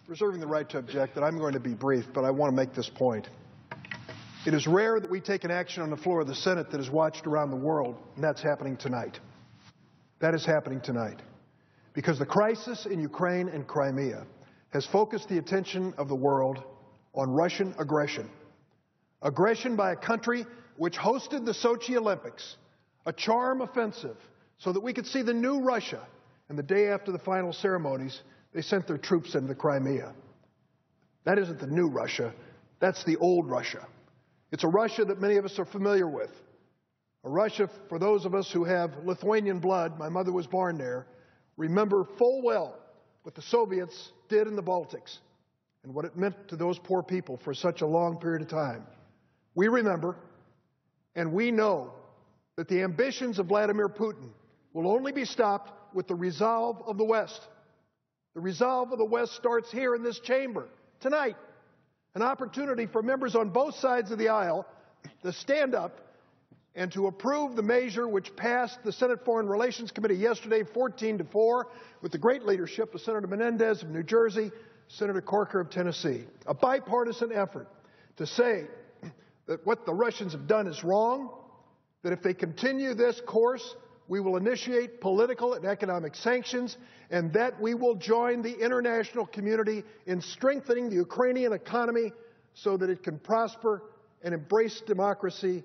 reserving the right to object, that I'm going to be brief, but I want to make this point. It is rare that we take an action on the floor of the Senate that is watched around the world, and that's happening tonight. That is happening tonight. Because the crisis in Ukraine and Crimea has focused the attention of the world on Russian aggression. Aggression by a country which hosted the Sochi Olympics, a charm offensive, so that we could see the new Russia. And the day after the final ceremonies, they sent their troops into the Crimea. That isn't the new Russia. That's the old Russia. It's a Russia that many of us are familiar with. A Russia, for those of us who have Lithuanian blood, my mother was born there, remember full well what the Soviets did in the Baltics and what it meant to those poor people for such a long period of time. We remember, and we know that the ambitions of Vladimir Putin will only be stopped with the resolve of the West. The resolve of the West starts here in this chamber tonight. An opportunity for members on both sides of the aisle to stand up and to approve the measure which passed the Senate Foreign Relations Committee yesterday 14-4 with the great leadership of Senator Menendez of New Jersey, Senator Corker of Tennessee. A bipartisan effort to say that what the Russians have done is wrong, that if they continue this course, we will initiate political and economic sanctions, and that we will join the international community in strengthening the Ukrainian economy so that it can prosper and embrace democracy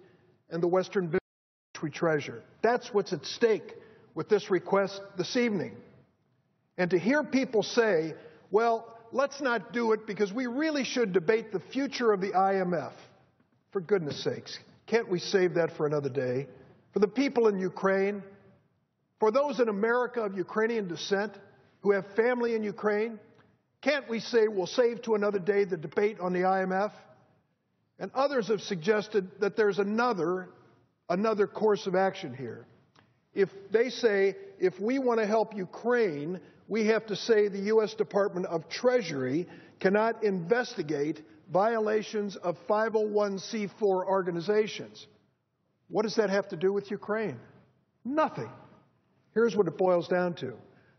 and the Western vision which we treasure. That's what's at stake with this request this evening. And to hear people say, well, let's not do it because we really should debate the future of the IMF. For goodness sakes, can't we save that for another day? For the people in Ukraine, for those in America of Ukrainian descent who have family in Ukraine, can't we say we'll save to another day the debate on the IMF? And others have suggested that there's another course of action here. If they say, if we want to help Ukraine, we have to say the U.S. Department of Treasury cannot investigate violations of 501c4 organizations. What does that have to do with Ukraine? Nothing. Here's what it boils down to.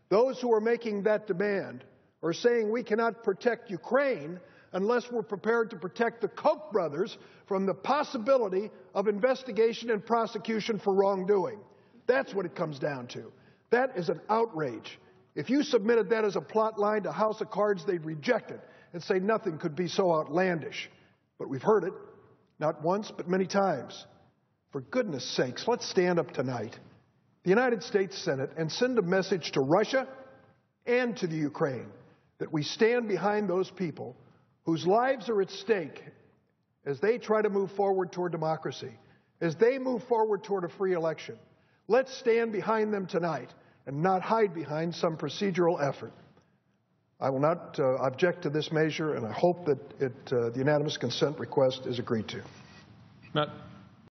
Those who are making that demand are saying we cannot protect Ukraine unless we're prepared to protect the Koch brothers from the possibility of investigation and prosecution for wrongdoing. That's what it comes down to. That is an outrage. If you submitted that as a plot line to House of Cards, they'd reject it and say nothing could be so outlandish. But we've heard it, not once, but many times. For goodness sakes, let's stand up tonight, the United States Senate, and send a message to Russia and to the Ukraine that we stand behind those people whose lives are at stake as they try to move forward toward democracy, as they move forward toward a free election. Let's stand behind them tonight and not hide behind some procedural effort. I will not object to this measure, and I hope that the unanimous consent request is agreed to.